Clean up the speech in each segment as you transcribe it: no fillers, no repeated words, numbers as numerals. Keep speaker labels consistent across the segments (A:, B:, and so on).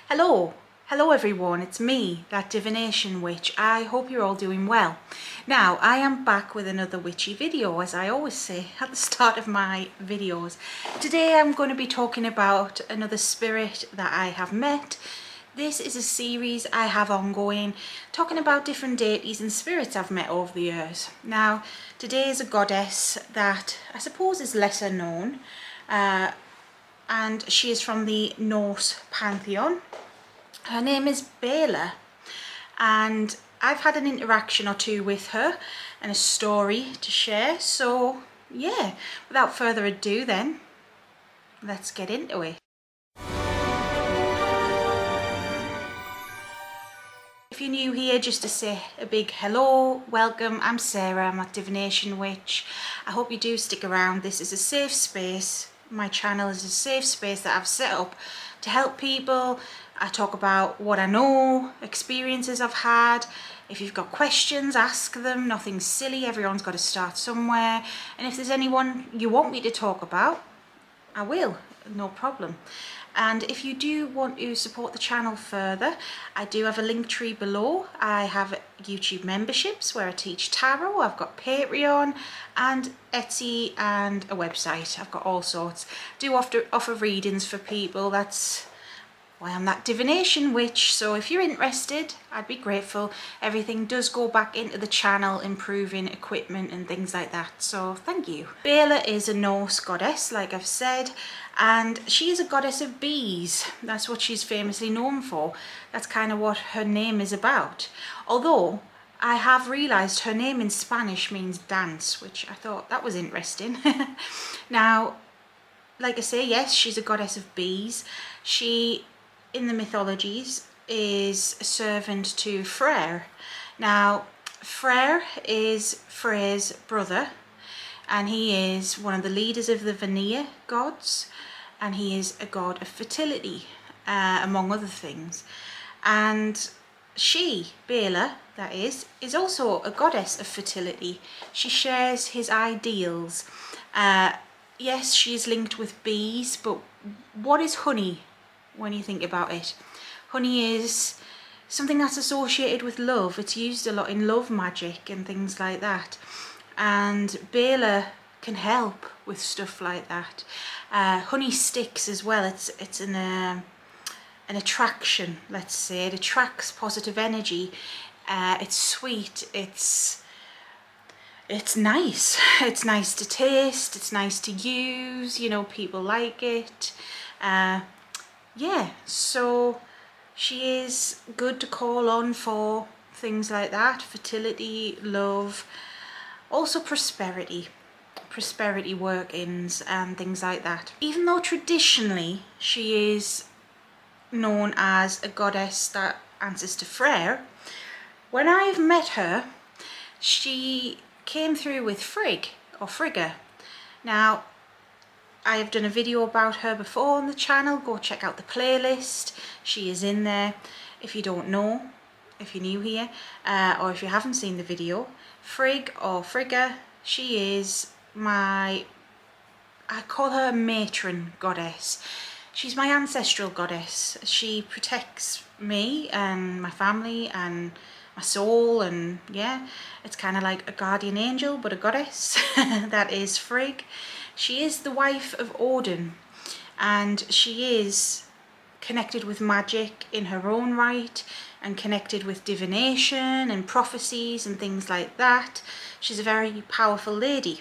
A: Hello everyone, it's me, that divination witch. I hope you're all doing well. Now, I am back with another witchy video, as I always say at the start of my videos. Today I'm going to be talking about another spirit that I have met. This is a series I have ongoing, talking about different deities and spirits I've met over the years. Now, today is a goddess that I suppose is lesser known, and she is from the Norse Pantheon. Her name is Beyla, and I've had an interaction or two with her and a story to share. So yeah, without further ado then, let's get into it. If you're new here, just to say a big hello, welcome. I'm Sarah, I'm a divination witch. I hope you do stick around. This is a safe space. My channel is a safe space that I've set up to help people. I talk about what I know, experiences I've had. If you've got questions, ask them. Nothing silly, everyone's got to start somewhere. And if there's anyone you want me to talk about, I will, no problem. And if you do want to support the channel further, I do have a link tree below. I have YouTube memberships where I teach tarot. I've got Patreon and Etsy and a website. I've got all sorts. Do offer readings for people. That's why I'm that divination witch. So if you're interested, I'd be grateful. Everything does go back into the channel, improving equipment and things like that. So thank you. Beyla is a Norse goddess, like I've said, and she is a goddess of bees. That's what she's famously known for. That's kind of what her name is about. Although I have realised her name in Spanish means dance, which I thought that was interesting. Now, like I say, yes, she's a goddess of bees. She, in the mythologies, is a servant to Frig. Now, Frig is Frey's brother, and he is one of the leaders of the Vanir gods, and he is a god of fertility, among other things. And she, Beyla, that is also a goddess of fertility. She shares his ideals. Yes, she is linked with bees, but what is honey when you think about it? Honey is something that's associated with love. It's used a lot in love magic and things like that. And Beyla can help with stuff like that. Honey sticks as well. It's an attraction, let's say. It attracts positive energy. It's sweet. It's nice. It's nice to taste. It's nice to use. You know, people like it. Yeah, so she is good to call on for things like that. Fertility, love, also prosperity work-ins and things like that. Even though traditionally she is known as a goddess that answers to Frig, when I've met her, she came through with Frig or Frigga. Now, I have done a video about her before on the channel. Go check out the playlist. She is in there. If you don't know, if you're new here, or if you haven't seen the video, Frig or Frigga, she is I call her a matron goddess. She's my ancestral goddess. She protects me and my family and my soul, and yeah, it's kind of like a guardian angel, but a goddess. That is Frig. She is the wife of Odin, and she is connected with magic in her own right, and connected with divination and prophecies and things like that. She's a very powerful lady.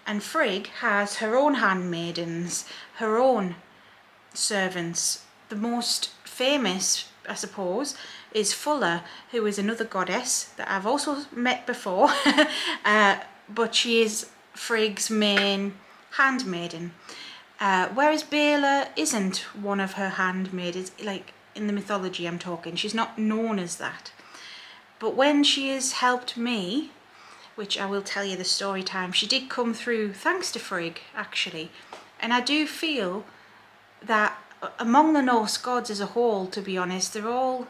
A: And Frig has her own handmaidens, her own servants. The most famous, I suppose, is Fulla, who is another goddess that I've also met before, but she is Frig's main handmaiden, whereas Beyla isn't one of her handmaidens. Like in the mythology I'm talking, she's not known as that. But when she has helped me, which I will tell you the story time, she did come through thanks to Frig, actually. And I do feel that among the Norse gods as a whole, to be honest, they all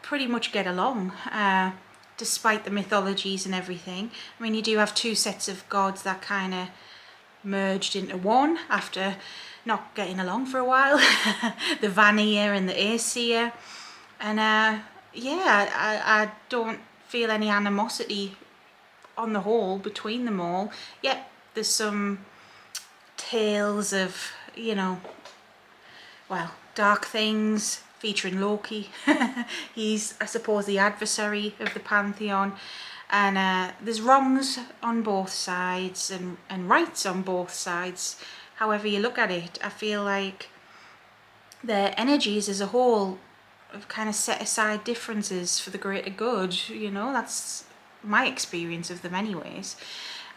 A: pretty much get along, despite the mythologies and everything. I mean, you do have two sets of gods that kind of merged into one after not getting along for a while. The Vanir and the Aesir. And yeah, I don't feel any animosity on the whole between them all. Yep, there's some tales of, you know, well, dark things featuring Loki. He's, I suppose, the adversary of the Pantheon. And there's wrongs on both sides and rights on both sides. However you look at it, I feel like their energies as a whole have kind of set aside differences for the greater good. You know, that's my experience of them anyways.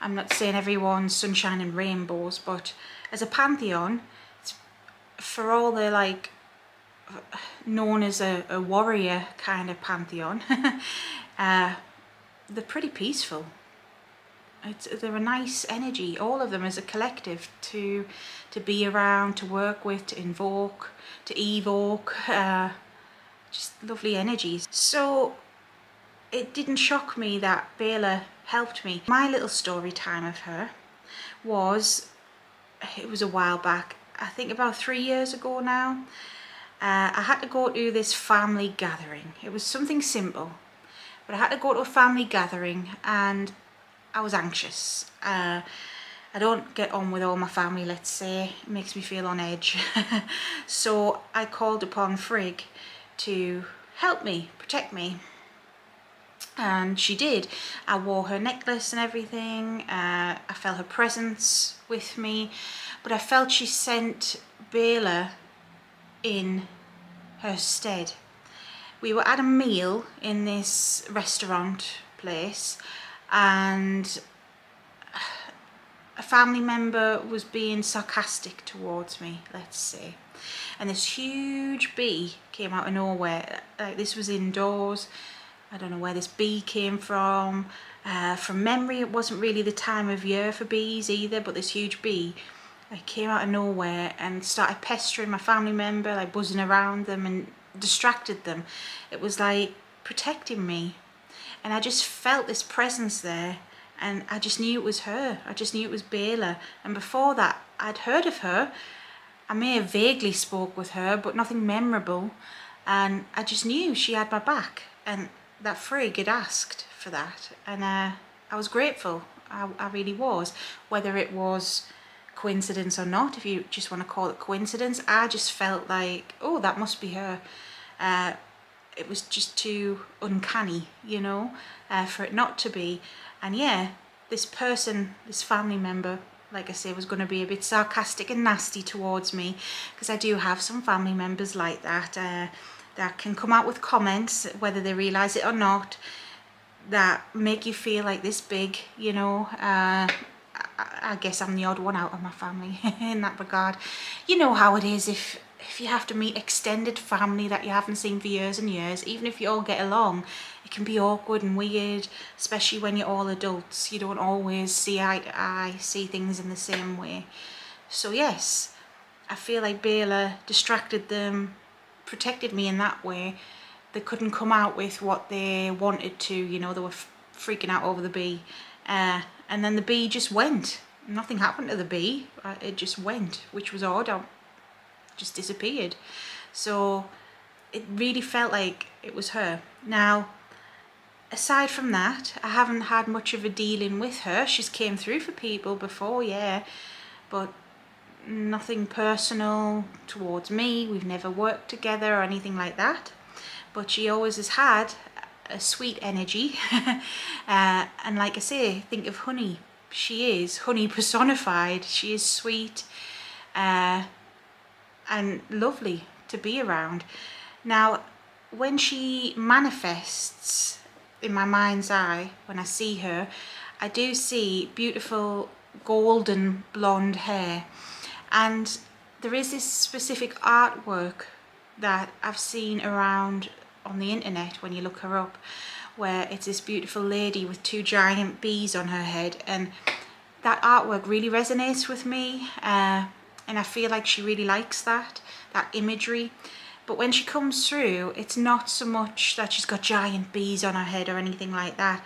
A: I'm not saying everyone's sunshine and rainbows, but as a pantheon, it's, for all they're like known as a warrior kind of pantheon, they're pretty peaceful. They're a nice energy, all of them as a collective, to be around, to work with, to invoke, to evoke, just lovely energies. So it didn't shock me that Beyla helped me. My little story time of her was, it was a while back, I think about 3 years ago now. I had to go to this family gathering. It was something simple, but I had to go to a family gathering and I was anxious. I don't get on with all my family, let's say. It makes me feel on edge. So I called upon Frig to help me, protect me. And she did. I wore her necklace and everything. I felt her presence with me. But I felt she sent Beyla in her stead. We were at a meal in this restaurant place, and a family member was being sarcastic towards me, let's say. And this huge bee came out of nowhere. Like, this was indoors. I don't know where this bee came from. From memory, it wasn't really the time of year for bees either, but this huge bee came out of nowhere and started pestering my family member, like buzzing around them, and distracted them. It was like protecting me. And I just felt this presence there, and I just knew it was her. I just knew it was Beyla. And before that, I'd heard of her. I may have vaguely spoke with her, but nothing memorable. And I just knew she had my back, and that Frig had asked for that. And I was grateful. I really was. Whether it was coincidence or not, if you just want to call it coincidence, I just felt like, oh, that must be her. It was just too uncanny, you know, for it not to be. And yeah, this person, this family member, like I say, was going to be a bit sarcastic and nasty towards me, because I do have some family members like that, that can come out with comments, whether they realise it or not, that make you feel like this big, you know. I guess I'm the odd one out of my family in that regard. You know how it is if you have to meet extended family that you haven't seen for years and years. Even if you all get along, it can be awkward and weird, especially when you're all adults. You don't always see eye to eye, see things in the same way. So yes, I feel like Beyla distracted them, protected me in that way. They couldn't come out with what they wanted to, you know. They were freaking out over the bee. And then the bee just went. Nothing happened to the bee. It just went, which was odd. It just disappeared. So it really felt like it was her. Now, aside from that, I haven't had much of a dealing with her. She's came through for people before, yeah, but nothing personal towards me. We've never worked together or anything like that. But she always has had a sweet energy. And like I say, think of honey. She is honey personified. She is sweet and lovely to be around. Now, when she manifests in my mind's eye, when I see her, I do see beautiful golden blonde hair. And there is this specific artwork that I've seen around on the internet when you look her up, where it's this beautiful lady with 2 giant bees on her head, and that artwork really resonates with me, and I feel like she really likes that imagery. But when she comes through, it's not so much that she's got giant bees on her head or anything like that.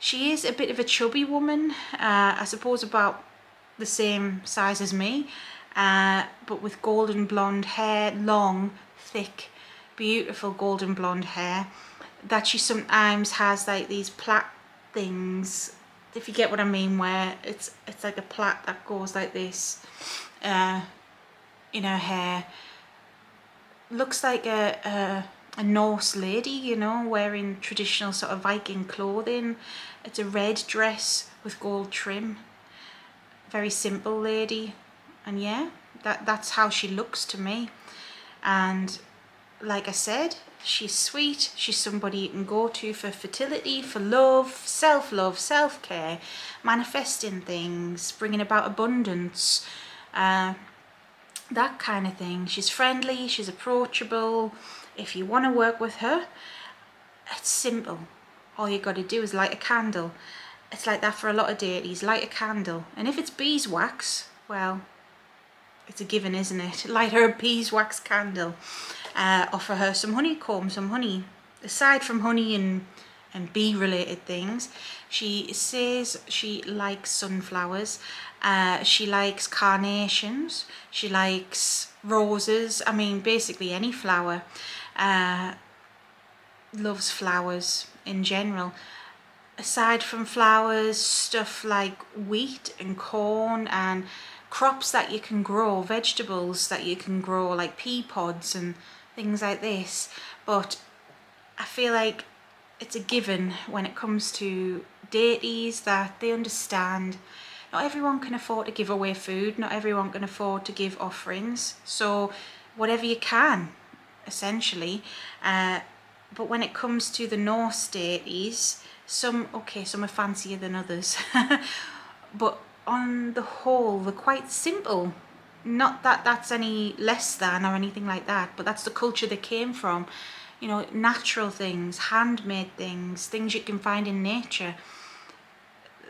A: She is a bit of a chubby woman, I suppose about the same size as me, but with golden blonde hair, long, thick, beautiful golden blonde hair, that she sometimes has like these plait things, if you get what I mean, where it's like a plait that goes like this in her hair. Looks like a Norse lady, you know, wearing traditional sort of Viking clothing. It's a red dress with gold trim. Very simple lady, and yeah, that's how she looks to me. And like I said, she's sweet. She's somebody you can go to for fertility, for love, self-care, manifesting things, bringing about abundance, that kind of thing. She's friendly, she's approachable. If you want to work with her, it's simple. All you got to do is light a candle. It's like that for a lot of deities. Light a candle, and if it's beeswax, well, it's a given, isn't it? Light her a beeswax candle. Offer her some honeycomb, some honey. Aside from honey and bee related things, she says she likes sunflowers, she likes carnations, she likes roses. I mean, basically any flower. Loves flowers in general. Aside from flowers, stuff like wheat and corn and crops that you can grow, vegetables that you can grow, like pea pods and things like this. But I feel like it's a given when it comes to deities that they understand not everyone can afford to give away food, not everyone can afford to give offerings, so whatever you can, essentially. But when it comes to the Norse deities, some are fancier than others, but on the whole they're quite simple. Not that that's any less than or anything like that, but that's the culture they came from. You know, natural things, handmade things, things you can find in nature.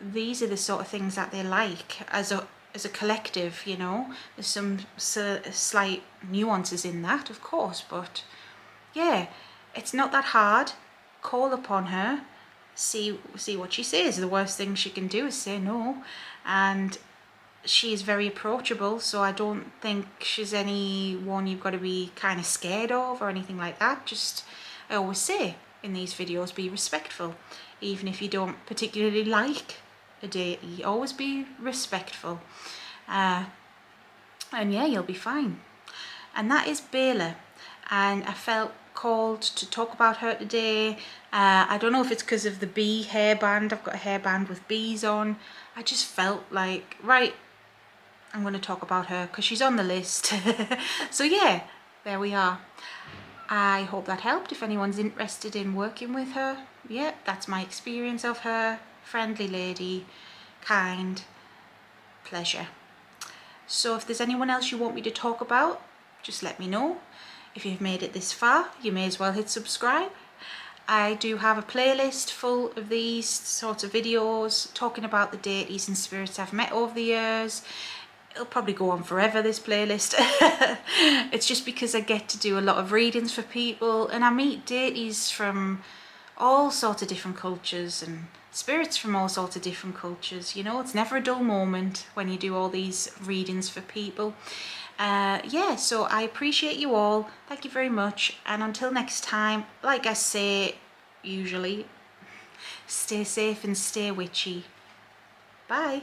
A: These are the sort of things that they like as a collective, you know. There's some slight nuances in that, of course, but yeah, it's not that hard. Call upon her, see what she says. The worst thing she can do is say no, and she is very approachable, so I don't think she's anyone you've got to be kind of scared of or anything like that. Just, I always say in these videos, be respectful. Even if you don't particularly like a deity, always be respectful, and yeah, you'll be fine. And that is Beyla, and I felt called to talk about her today. I don't know if it's because of the bee hairband. I've got a hairband with bees on. I just felt like, right, I'm going to talk about her because she's on the list. So yeah, there we are. I hope that helped. If anyone's interested in working with her, yeah, that's my experience of her. Friendly lady, kind, pleasure. So if there's anyone else you want me to talk about, just let me know. If you've made it this far, you may as well hit subscribe. I do have a playlist full of these sorts of videos talking about the deities and spirits I've met over the years. It'll probably go on forever, this playlist. It's just because I get to do a lot of readings for people, and I meet deities from all sorts of different cultures and spirits from all sorts of different cultures. You know, it's never a dull moment when you do all these readings for people. Yeah, so I appreciate you all. Thank you very much, and until next time, like I say usually, stay safe and stay witchy. Bye.